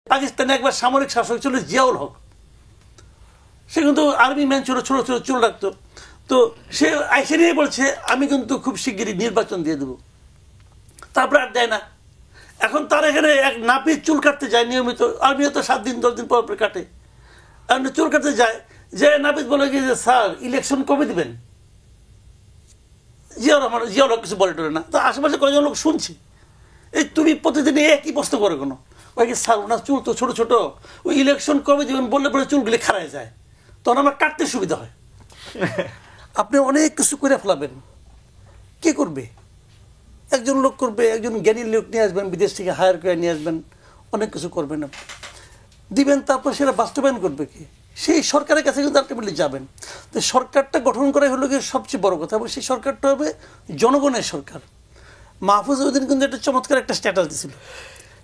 পাকিস্তানে একবার সামরিক শাসক ছিল জিয়াউল হক, সে কিন্তু আর্মি ম্যান ছিল, ছোট ছোট চুল রাখতো। তো সে আইসে নিয়ে বলছে আমি কিন্তু খুব শিগগিরই নির্বাচন দিয়ে দেবো, তারপরে আর দেয় না। এখন তার এখানে এক নাপিত চুল কাটতে যায় নিয়মিত, আর্মিও তো 7 দিন 10 দিন পর পর কাটে, চুল কাটতে যায়, যে নাপিত বলে কি যে স্যার ইলেকশন কবে দিবেন? জিয়াউল হক কিছু বলে টলে না। তো আশেপাশে কয়েকজন লোক শুনছে, এই তুমি প্রতিদিন একই প্রশ্ন করে কেন? ওই কি স্যার ওনার চুল তো ছোট ছোট, ওই ইলেকশন কবে দিবেন বললে পরে চুলগুলি খাড়ায় যায়, তখন আমার কাটতে সুবিধা হয়। আপনি অনেক কিছু করে ফেলাবেন, কে করবে? একজন লোক করবে, একজন জ্ঞানী লোক নিয়ে আসবেন, বিদেশ থেকে হায়ার করে নিয়ে আসবেন, অনেক কিছু করবেন দিবেন, তারপর সেটা বাস্তবায়ন করবে কি? সেই সরকারের কাছে কিন্তু আলটিমেটলি যাবেন। তো সরকারটা গঠন করাই হলো গিয়ে সবচেয়ে বড় কথা, এবং সেই সরকারটা হবে জনগণের সরকার। মাহফুজ উদ্দিন কিন্তু একটা চমৎকার একটা স্ট্যাটাস দিয়েছিল,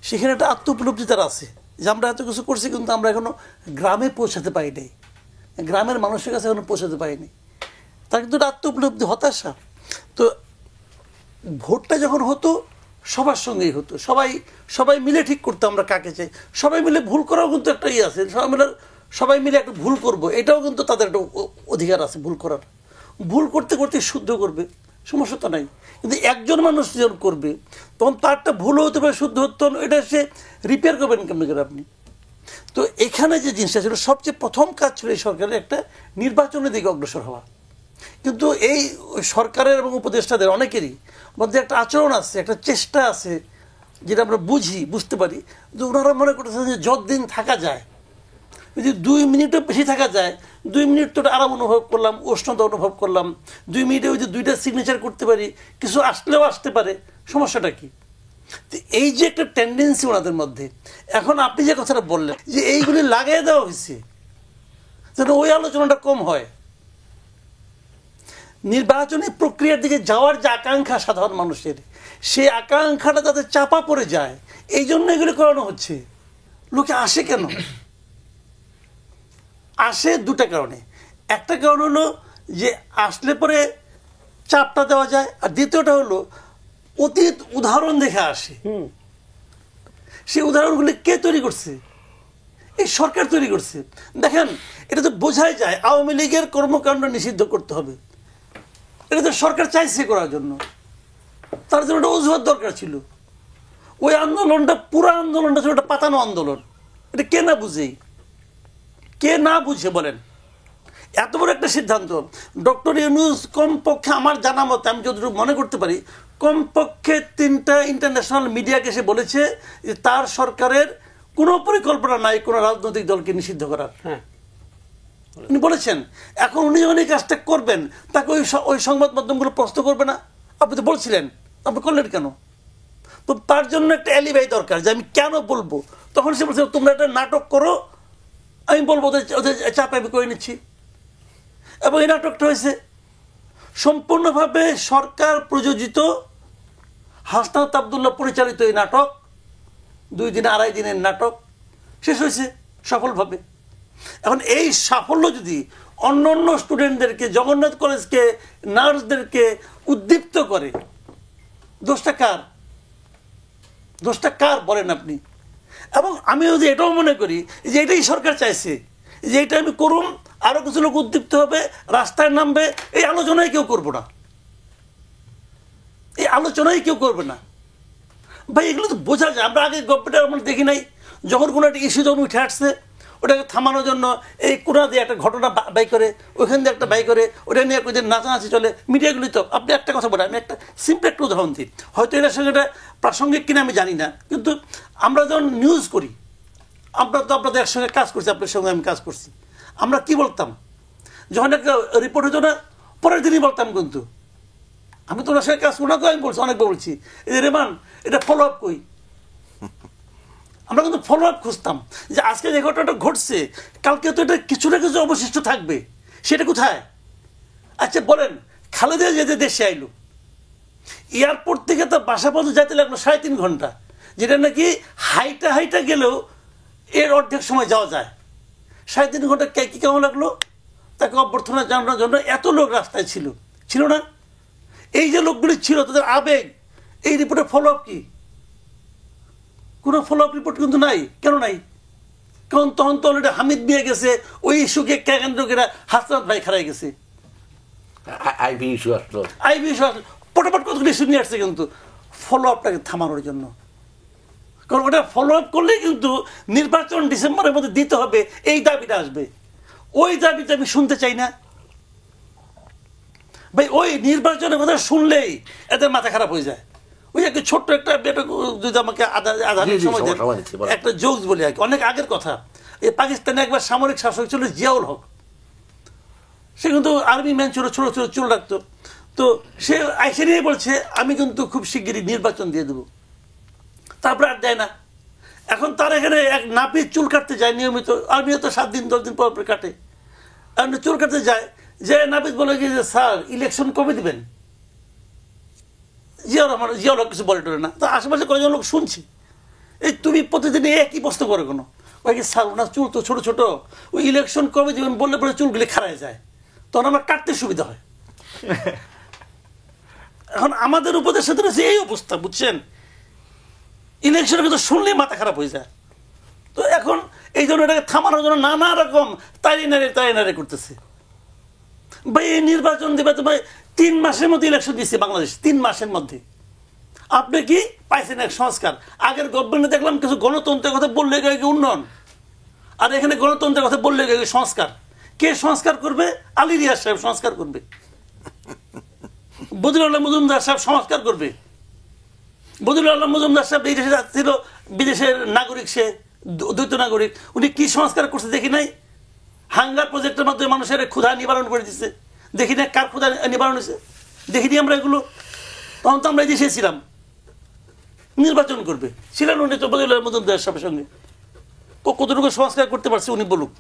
সেখানে একটা আত্ম উপলব্ধি তার আছে যে আমরা এত কিছু করছি, কিন্তু আমরা এখনো গ্রামে পৌঁছাতে পারি নাই, গ্রামের মানুষের কাছে এখনো পৌঁছাতে পারিনি। তার কিন্তু একটা আত্ম উপলব্ধি, হতাশা। তো ভোটটা যখন হতো সবার সঙ্গেই হতো, সবাই মিলে ঠিক করতো আমরা কাকে চাই, সবাই মিলে ভুল করাও কিন্তু একটা ইয়ে আছে, সবাই মিলে একটা ভুল করব, এটাও কিন্তু তাদের একটা অধিকার আছে ভুল করার। ভুল করতে করতে শুদ্ধ করবে, সমস্যা তো নাই। কিন্তু একজন মানুষ যখন করবে তখন তারটা ভুলও হতে পারে, শুদ্ধ হতে, এটা সে রিপেয়ার করবেন কেমন করে আপনি? তো এখানে যে জিনিসটা ছিল, সবচেয়ে প্রথম কাজ ছিল এই সরকারের একটা নির্বাচনের দিকে অগ্রসর হওয়া। কিন্তু এই সরকারের এবং উপদেষ্টাদের অনেকেরই মধ্যে একটা আচরণ আছে, একটা চেষ্টা আছে, যেটা আমরা বুঝতে পারি, যে ওনারা মনে করতেছেন যে যতদিন থাকা যায়, যদি 2 মিনিটও বেশি থাকা যায়, 2 মিনিট তো আরাম অনুভব করলাম, উষ্ণতা অনুভব করলাম, 2 মিনিটে ওই যে 2টা সিগনেচার করতে পারি, কিছু আসলেও আসতে পারে, সমস্যাটা কি? তো এই যে একটা টেন্ডেন্সি ওনাদের মধ্যে, এখন আপনি যে কথাটা বললেন যে এইগুলি লাগিয়ে দেওয়া হয়েছে যেন ওই আলোচনাটা কম হয়। নির্বাচনী প্রক্রিয়ার দিকে যাওয়ার যে আকাঙ্ক্ষা সাধারণ মানুষের, সেই আকাঙ্ক্ষাটা যাতে চাপা পড়ে যায়, এই জন্য এগুলি করানো হচ্ছে। লোকে আসে কেন? আসে 2টা কারণে। একটা কারণ হলো যে আসলে পরে চাপটা দেওয়া যায়, আর দ্বিতীয়টা হলো অতীত উদাহরণ দেখে আসে। সেই উদাহরণগুলি কে তৈরি করছে? এই সরকার তৈরি করছে। দেখেন, এটা তো বোঝাই যায় আওয়ামী লীগের কর্মকাণ্ড নিষিদ্ধ করতে হবে, এটা তো সরকার চাইছে করার জন্য, তার জন্য একটা অজুহাত দরকার ছিল। ওই আন্দোলনটা, পুরো আন্দোলনটা ছিল একটা পাতানো আন্দোলন। এটা কে না বুঝে বলেন? এত বড় একটা সিদ্ধান্ত ডক্টর ইউনূস কমপক্ষে আমার জানা মতে, আমি যতটুকু মনে করতে পারি, কমপক্ষে 3টা ইন্টারন্যাশনাল মিডিয়াকে সে বলেছে যে তার সরকারের কোনো পরিকল্পনা নাই কোনো রাজনৈতিক দলকে নিষিদ্ধ করার। উনি বলেছেন। এখন উনি যখন এই কাজটা করবেন, তাকে ওই সংবাদ মাধ্যমগুলো প্রশ্ন করবে না? আপনি তো বলছিলেন, আপনি করলেন কেন? তো তার জন্য একটা অ্যালিবাই দরকার, যে আমি কেন বলবো। তখন সে বলছে তোমরা একটা নাটক করো, আমি বলবো ওদের চাপ আমি করে নিচ্ছি। এবং এই নাটকটা হয়েছে সম্পূর্ণভাবে সরকার প্রযোজিত, হাসনাত আবদুল্লাহ পরিচালিত এই নাটক, 2 দিন 2.5 দিনের নাটক শেষ হয়েছে সফলভাবে। এখন এই সাফল্য যদি অন্য স্টুডেন্টদেরকে, জগন্নাথ কলেজকে, নার্সদেরকে উদ্দীপ্ত করে, দোষটা কার বলেন আপনি? এবং আমি যদি এটাও মনে করি যে এটাই সরকার চাইছে, যে এটা আমি করুন, আরো কিছু লোক উদ্দীপ্ত হবে, রাস্তায় নামবে, এই আলোচনায় কেউ করবো না, ভাই। এগুলো তো বোঝা যায়। আমরা আগে গল্পটা আমরা দেখি নাই, যখন কোনো একটা ইস্যু যখন উঠে আসছে, ওটাকে থামানোর জন্য এই কোনা দিয়ে একটা ঘটনা বাই করে, ওইখান দিয়ে একটা বাই করে, ওটা নিয়ে কোথাও নাচানাচি চলে মিডিয়াগুলি। তো আপনি একটা কথা বলেন, আমি একটা সিম্পল একটা উদাহরণ দিই, হয়তো এটার সঙ্গে এটা প্রাসঙ্গিক কিনা আমি জানি না, কিন্তু আমরা যখন নিউজ করি, আমরা তো আপনাদের একসঙ্গে কাজ করছি, আপনার সঙ্গে আমি কাজ করছি, আমরা কি বলতাম যখন একটা রিপোর্ট হতো না, পরের দিনই বলতাম। কিন্তু আমি তো ওনার সঙ্গে কাজ করি না, আমি বলছি, অনেকবার বলছি, এই যে রেমান এটা ফলো আপ কই, আমরা কিন্তু ফলো আপ খুঁজতাম যে আজকে যে ঘটনাটা ঘটছে, কালকে তো এটা কিছু না কিছু অবশিষ্ট থাকবে, সেটা কোথায়? আচ্ছা বলেন, খালেদা যেতে দেশে আইলো, এয়ারপোর্ট থেকে তো বাসা পর্যন্ত যেতে লাগলো 3.5 ঘন্টা, যেটা নাকি হাইটা গেলেও এর অর্ধেক সময় যাওয়া যায়। 3.5 ঘন্টা কি কেমন লাগলো? তাকে অভ্যর্থনা জানানোর জন্য এত লোক রাস্তায় ছিল না? এই যে লোকগুলি ছিল, তাদের আবেগ, এই রিপোর্টের ফলো আপ কি? কোনো ফলো আপ রিপোর্ট কিন্তু নাই। কেন নাই? কারণ তখন তো অলরেডি হামিদ বিয়ে গেছে, ওই ইস্যুকে কেন্দ্র করে হাসনাত ভাই খারাই গেছে, আইবি ইস্যু আসলো, পটাপট কতগুলো ইস্যু নিয়ে আসছে কিন্তু ফলো আপটাকে থামানোর জন্য। কারণ ওটা ফলো আপ করলে কিন্তু নির্বাচন ডিসেম্বরের মধ্যে দিতে হবে, এই দাবিটা আসবে। ওই দাবিটা আমি শুনতে চাই না ভাই। ওই নির্বাচনের কথা শুনলেই এদের মাথা খারাপ হয়ে যায়। ওই একটা ছোট্ট একটা যদি আমাকে আধা সময় দেন, একটা জোকস বলি আর কি, অনেক আগের কথা। এই পাকিস্তানে একবার সামরিক শাসক ছিল জিয়াউল হক, সে কিন্তু আর্মি ম্যান ছিল, ছোট ছোট চুল রাখতো। তো সে আইসে নিয়ে বলছে আমি কিন্তু খুব শিগগিরই নির্বাচন দিয়ে দেবো। তারপরে আর দেয় না। এখন তার এখানে এক নাপিত চুল কাটতে যায় নিয়মিত, আর্মিও তো 7 দিন 10 দিন পর কাটে। আপনি চুল কাটতে যায়, যে নাপিত বলে কি যে স্যার ইলেকশন কবে দিবেন? জিয়াউল হক কিছু বলে টলে না। তো আশেপাশে কয়েকজন লোক শুনছি, এই তুমি প্রতিদিন একই প্রশ্ন করে কোনো, ওই কি স্যার ওনার চুল তো ছোট ছোট, ওই ইলেকশন কবে দিবেন বললে পরে চুলগুলি খারায় যায়, তখন আমার কাটতে সুবিধা হয়। এখন আমাদের উপদেশের সাথে এই অবস্থা, বুঝছেন? ইলেকশনের কথা শুনলেই মাথা খারাপ হয়ে যায়। তো এখন এই জন্য এটাকে থামানোর জন্য নানা রকম তাই নারে করতেছে। ভাই এই নির্বাচন দিবে তো ভাই 3 মাসের মধ্যে ইলেকশন দিচ্ছে বাংলাদেশ, 3 মাসের মধ্যে। আপনি কি পাইছেন এক সংস্কার? আগের গভর্নমেন্টে দেখলাম কিছু গণতন্ত্রের কথা বললে গিয়ে উন্নয়ন, আর এখানে গণতন্ত্রের কথা বললে গিয়ে সংস্কার। কে সংস্কার করবে? আলী রিয়াজ সাহেব সংস্কার করবে, বদিউল আলম মজুমদার সাহেব সংস্কার করবে। বদিউল আলম মজুমদার সাহেব এই দেশে ছিল, বিদেশের নাগরিক, সে দ্বৈত নাগরিক, উনি কি সংস্কার করছে দেখি নাই? হাঙ্গার প্রজেক্টের মাধ্যমে মানুষের ক্ষুধা নিবারণ করে দিচ্ছে, দেখি না কার ক্ষুধা নিবারণ হয়েছে? দেখিনি আমরা এগুলো? তখন তো আমরা এই দেশে ছিলাম। নির্বাচন করবে ছিলেন উনি তো বদিউল আলম মজুমদার সাহেবের সঙ্গে, কতটুকু সংস্কার করতে পারছে উনি বলুক।